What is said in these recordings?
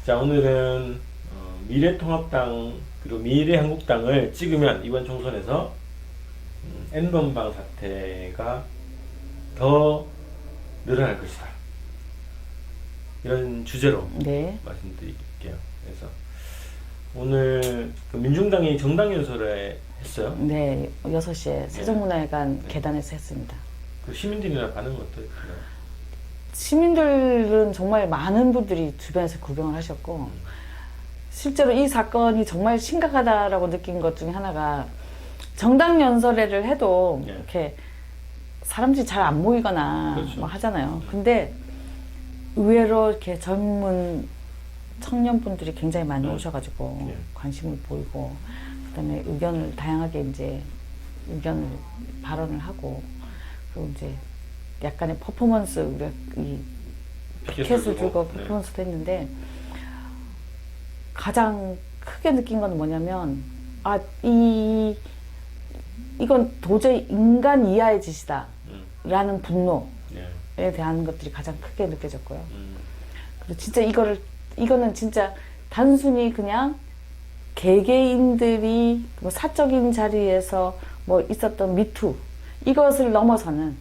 자, 오늘은 미래통합당 그리고 미래한국당을 찍으면 이번 총선에서 N번방 사태가 더 늘어날 것이다. 이런 주제로 네. 말씀드릴게요. 그래서 오늘 그 민중당이 정당 연설을 했어요. 네, 6시에 세종문화회관 계단에서 했습니다. 그 시민들이나 반응은 어떠셨나요? 시민들은 정말 많은 분들이 주변에서 구경을 하셨고 실제로 이 사건이 정말 심각하다라고 느낀 것 중에 하나가 정당 연설회를 해도 네. 이렇게 사람들이 잘 안 모이거나 그렇죠. 뭐 하잖아요. 근데 의외로 이렇게 젊은 청년분들이 굉장히 많이 오셔가지고 네. 관심을 보이고 그다음에 의견을 다양하게 이제 의견을 발언을 하고 그리고 이제 약간의 퍼포먼스 우리가 이 피켓을 들고 네. 퍼포먼스도 했는데 가장 크게 느낀 건 뭐냐면 이건 도저히 인간 이하의 짓이다 라는 분노에 네. 대한 것들이 가장 크게 느껴졌고요. 그리고 진짜 이거는 진짜 단순히 그냥 개개인들이 뭐 사적인 자리에서 뭐 있었던 미투 이것을 넘어서는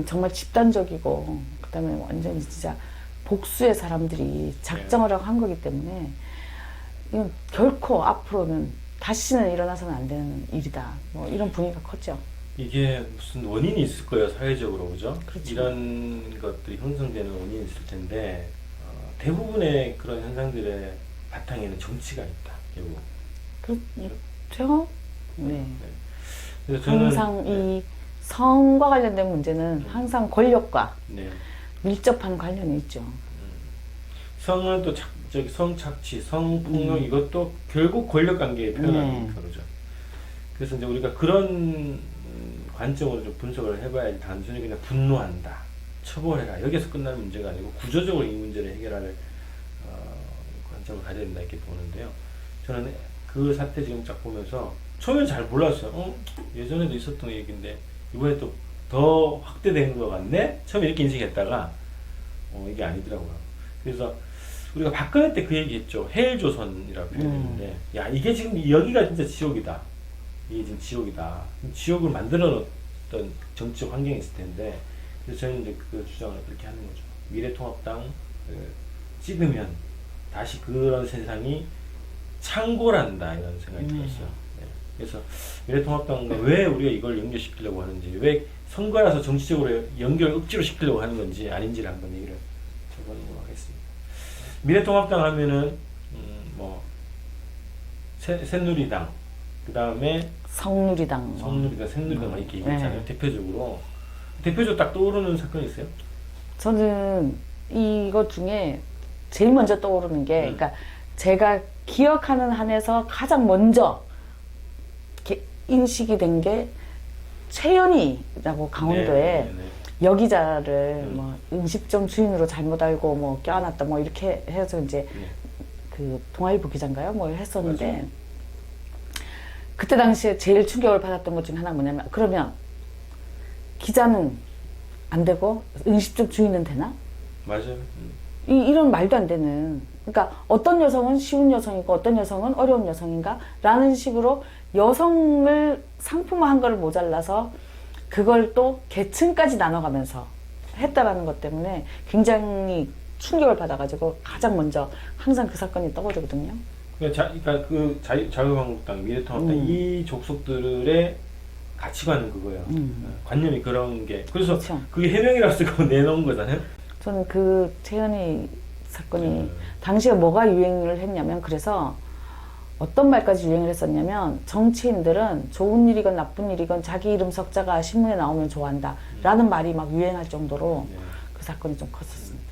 정말 집단적이고 그다음에 완전히 진짜 복수의 사람들이 작정을 하고 한 거기 때문에 이건 결코 앞으로는 다시는 일어나서는 안 되는 일이다. 뭐 이런 분위기가 컸죠. 이게 무슨 원인이 있을 거예요, 사회적으로, 그죠? 그렇죠. 이런 것들이 형성되는 원인이 있을 텐데 대부분의 그런 현상들의 바탕에는 정치가 있다, 결국. 그렇죠? 네. 그래서 저는 항상 이 성과 관련된 문제는 항상 권력과 네. 밀접한 관련이 있죠. 성은 또 성착취, 성폭력 이것도 결국 권력 관계에 표현하니까 그러죠. 그래서 이제 우리가 그런 관점으로 좀 분석을 해봐야지 단순히 그냥 분노한다, 처벌해라 여기서 끝나는 문제가 아니고 구조적으로 이 문제를 해결할 관점을 가져야 된다 이렇게 보는데요. 저는 그 사태 지금 딱 보면서 처음엔 잘 몰랐어요. 예전에도 있었던 얘기인데 이번에 또 더 확대된 것 같네? 처음에 이렇게 인식했다가 이게 아니더라고요. 그래서 우리가 박근혜 때 그 얘기했죠. 헬조선이라고 표현했는데 야 이게 지금 여기가 진짜 지옥이다. 이게 지금 지옥이다. 지옥을 만들어 놓았던 정치적 환경이 있을 텐데 그래서 저는 이제 그 주장을 그렇게 하는 거죠. 미래통합당 찍으면 다시 그런 세상이 창궐한다 이런 생각이 들었어요. 네. 그래서 미래통합당과 왜 우리가 이걸 연결시키려고 하는지, 왜 선거라서 정치적으로 연결 억지로 시키려고 하는 건지 아닌지를 한번 얘기를 해보는 걸로 하겠습니다. 미래통합당 하면은 뭐 새누리당, 그 다음에 성누리당, 새누리당 이렇게 얘기했잖아요. 네. 대표적으로 딱 떠오르는 사건이 있어요? 저는 이것 중에 제일 먼저 떠오르는 게, 그러니까 제가 기억하는 한에서 가장 먼저 이렇게 인식이 된 게 최연희라고 강원도에 여기자를 뭐 음식점 주인으로 잘못 알고 뭐 껴안았다 뭐 이렇게 해서 이제 그 동아일보 기자인가요? 뭘 했었는데 맞아요. 그때 당시에 제일 충격을 받았던 것 중에 하나가 뭐냐면 그러면 기자는 안 되고 음식점 주인은 되나? 맞아요. 이런 말도 안 되는, 그러니까 어떤 여성은 쉬운 여성이고 어떤 여성은 어려운 여성인가? 라는 식으로 여성을 상품화한 걸 모자라서 그걸 또 계층까지 나눠가면서 했다라는 것 때문에 굉장히 충격을 받아가지고 가장 먼저 항상 그 사건이 떠오르거든요. 그러니까 그 자유한국당, 미래통합당 이 족속들의 가치관은 그거예요. 관념이 그런 게. 그래서 그쵸. 그게 해명이라고 쓰고 내놓은 거잖아요. 저는 그 최연희 사건이 당시에 뭐가 유행을 했냐면, 그래서 어떤 말까지 유행을 했었냐면 정치인들은 좋은 일이건 나쁜 일이건 자기 이름 석자가 신문에 나오면 좋아한다 라는 말이 막 유행할 정도로 그 사건이 좀 컸었습니다.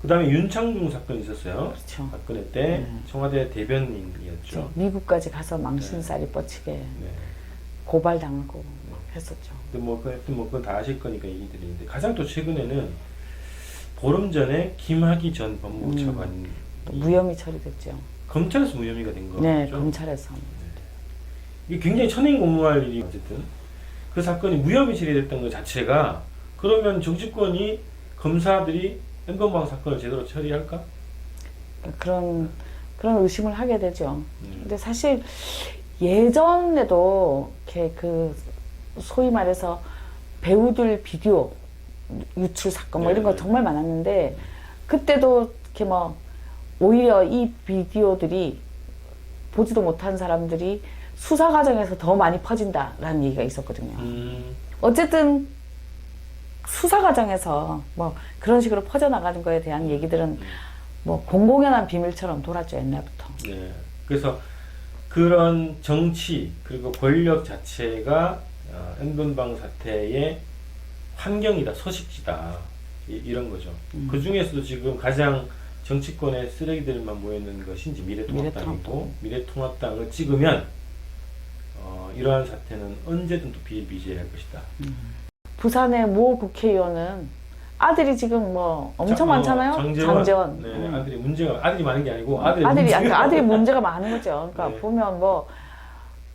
그 다음에 윤창중 사건이 있었어요. 그렇죠. 박근혜 때 청와대 대변인이었죠. 그렇죠. 미국까지 가서 망신살이 뻗치게 고발당하고 했었죠. 근데 그건 다 아실 거니까 얘기드리는데 가장 또 최근에는 보름 전에 김학의 전 법무부 차관이 무혐의 처리됐죠. 검찰에서 무혐의가 된 거죠. 네, 검찰에서. 이게 굉장히 천인공무할 일이 어쨌든 그 사건이 무혐의 처리됐던 것 자체가 그러면 정치권이 검사들이 N번방 사건을 제대로 처리할까? 그런 의심을 하게 되죠. 근데 사실 예전에도 이렇게 그 소위 말해서 배우들 비디오 유출 사건 뭐 이런 거 정말 많았는데 그때도 이렇게 뭐 오히려 이 비디오들이 보지도 못한 사람들이 수사 과정에서 더 많이 퍼진다라는 얘기가 있었거든요. 어쨌든 수사 과정에서 뭐 그런 식으로 퍼져나가는 거에 대한 얘기들은 뭐 공공연한 비밀처럼 돌았죠, 옛날부터. 네. 그래서 그런 정치 그리고 권력 자체가 N번방 사태의 환경이다, 소식지다 이런 거죠. 그 중에서도 지금 가장 정치권의 쓰레기들만 모여있는 것이 이제 미래통합당이고 미래통합당을 찍으면 이러한 사태는 언제든 또 비일비재할 것이다. 부산의 모 국회의원은 아들이 지금 뭐 엄청 많잖아요. 장제원. 네, 아들이 많은 게 아니고 아들이 문제가 많은 거죠. 그러니까 네. 보면 뭐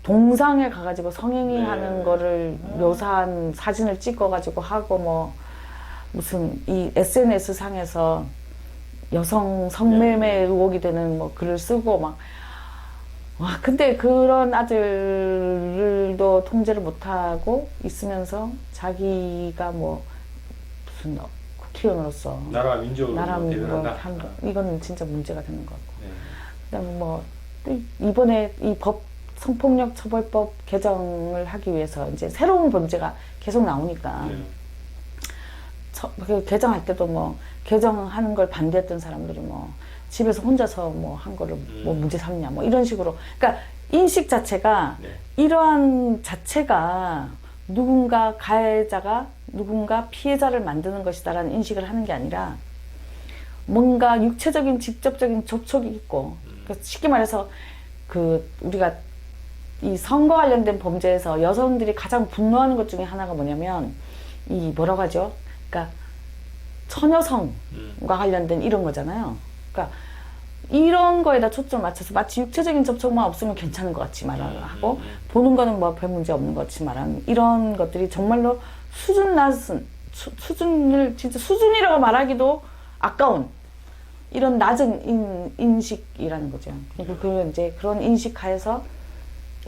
동상에 가가지고 성행위 네. 하는 거를 묘사한 사진을 찍어가지고 하고 뭐 무슨 이 SNS 상에서 여성 성매매 의혹이 되는 뭐 글을 쓰고 막 와, 근데 그런 아들도 통제를 못하고 있으면서 자기가 뭐 무슨 국회의원으로서 나라와 민족을 나라 뭐 대변한다. 이거는 진짜 문제가 되는 것 같고. 네. 그다음에 뭐 이번에 이 성폭력 처벌법 개정을 하기 위해서 이제 새로운 범죄가 계속 나오니까 네. 그 개정할 때도 뭐 개정하는 걸 반대했던 사람들이 뭐 집에서 혼자서 뭐 한 거를 뭐 문제 삼냐 뭐 이런 식으로 그러니까 인식 자체가 네. 이러한 자체가 누군가 가해자가 누군가 피해자를 만드는 것이다라는 인식을 하는 게 아니라 뭔가 육체적인 직접적인 접촉이 있고 그러니까 쉽게 말해서 그 우리가 이 성과 관련된 범죄에서 여성들이 가장 분노하는 것 중에 하나가 뭐냐면 이 뭐라고 하죠? 그러니까 처녀성과 관련된 이런 거잖아요. 그러니까 이런 거에다 초점을 맞춰서 마치 육체적인 접촉만 없으면 괜찮은 것 같이 말하고 보는 거는 뭐 별 문제 없는 것 같이 말하는 이런 것들이 정말로 수준 낮은 수준을 진짜 수준이라고 말하기도 아까운 이런 낮은 인식이라는 거죠. 그리고 이제 그런 인식 하에서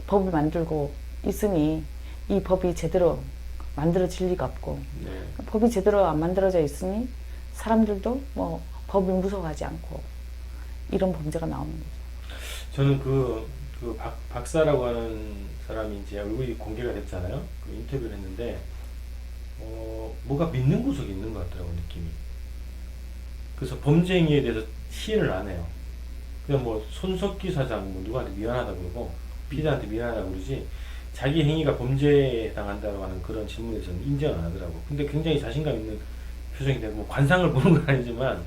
법을 만들고 있으니 이 법이 제대로 만들어질 리가 없고 네. 법이 제대로 안 만들어져 있으니 사람들도 뭐 법을 무서워하지 않고 이런 범죄가 나오는 거죠. 저는 그 박사라고 하는 사람이 이제 얼굴이 공개가 됐잖아요. 그 인터뷰를 했는데 뭐가 믿는 구석이 있는 것 같더라고 느낌이. 그래서 범죄 행위에 대해서 시인을 안 해요. 그냥 뭐 손석기 사장 뭐 누구한테 미안하다 그러고 피해자한테 미안하다 그러지 자기 행위가 범죄에 해당한다고 하는 그런 질문에서는 인정 안 하더라고. 근데 굉장히 자신감 있는 표정이 되고 뭐 관상을 보는 건 아니지만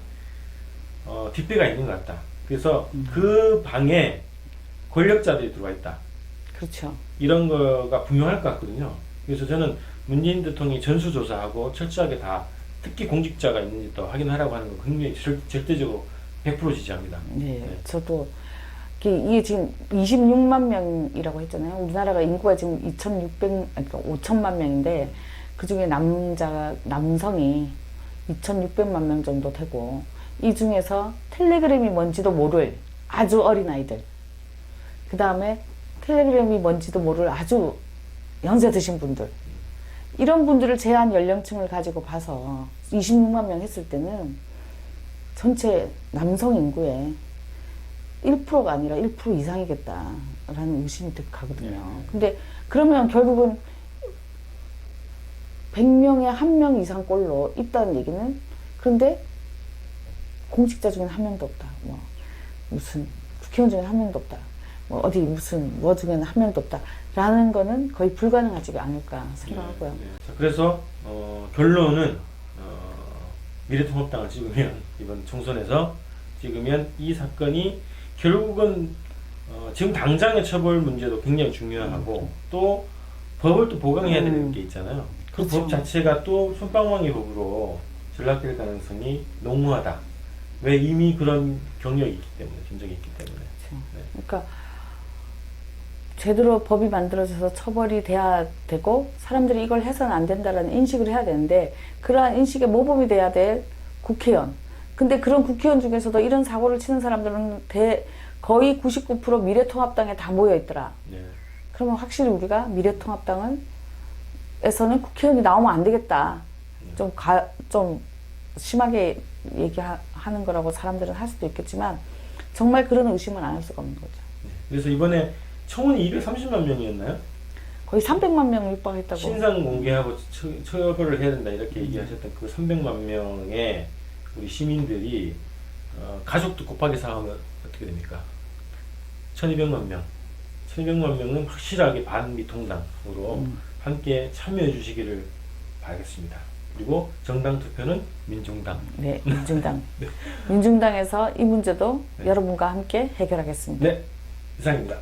뒷배가 있는 것 같다. 그래서 그 방에 권력자들이 들어와 있다. 그렇죠. 이런 거가 분명할 것 같거든요. 그래서 저는 문재인 대통령이 전수조사하고 철저하게 다 특히 공직자가 있는지 또 확인하라고 하는 거 굉장히 절대적으로 100% 지지합니다. 네, 네. 저도 이게 지금 26만 명이라고 했잖아요. 우리나라가 인구가 지금 그러니까 5천만 명인데 그 중에 남성이 2,600만 명 정도 되고 이 중에서 텔레그램이 뭔지도 모를 아주 어린 아이들 그 다음에 텔레그램이 뭔지도 모를 아주 연세 드신 분들 이런 분들을 제한 연령층을 가지고 봐서 26만 명 했을 때는 전체 남성 인구의 1%가 아니라 1% 이상이겠다라는 의심이 가거든요. 근데 그러면 결국은 100명에 1명 이상 꼴로 있다는 얘기는 그런데 공직자 중에는 한 명도 없다. 뭐 무슨 국회의원 중에는 한 명도 없다. 뭐 어디 무슨 뭐 중에는 한 명도 없다. 라는 거는 거의 불가능하지 않을까 생각하고요. 네, 네. 자, 그래서 결론은 미래통합당을 찍으면 이번 총선에서 찍으면 이 사건이 결국은 지금 당장의 처벌 문제도 굉장히 중요하고 또 법을 또 보강해야 되는 게 있잖아요. 그 법 자체가 또 솜방망이 법으로 전락될 가능성이 농후하다. 왜 이미 그런 경력이 있기 때문에, 전적이 있기 때문에. 그렇죠. 네. 그러니까 제대로 법이 만들어져서 처벌이 돼야 되고 사람들이 이걸 해서는 안 된다라는 인식을 해야 되는데 그러한 인식의 모범이 돼야 될 국회의원 근데 그런 국회의원 중에서도 이런 사고를 치는 사람들은 거의 99% 미래통합당에 다 모여 있더라. 네. 그러면 확실히 우리가 미래통합당은 에서는 국회의원이 나오면 안 되겠다. 좀 심하게 얘기하는 거라고 사람들은 할 수도 있겠지만 정말 그런 의심은 안 할 수가 없는 거죠. 네. 그래서 이번에 청원이 230만 명이었나요? 거의 300만 명을 육박했다고. 신상 공개하고 처벌을 해야 된다 이렇게 얘기하셨던 그 300만 명의 우리 시민들이 가족도 곱하기 4하면 어떻게 됩니까? 1200만 명. 1200만 명은 확실하게 반미통당으로 함께 참여해 주시기를 바라겠습니다. 그리고 정당 투표는 민중당. 네, 민중당. 민중당에서 이 문제도 여러분과 함께 해결하겠습니다. 네, 이상입니다.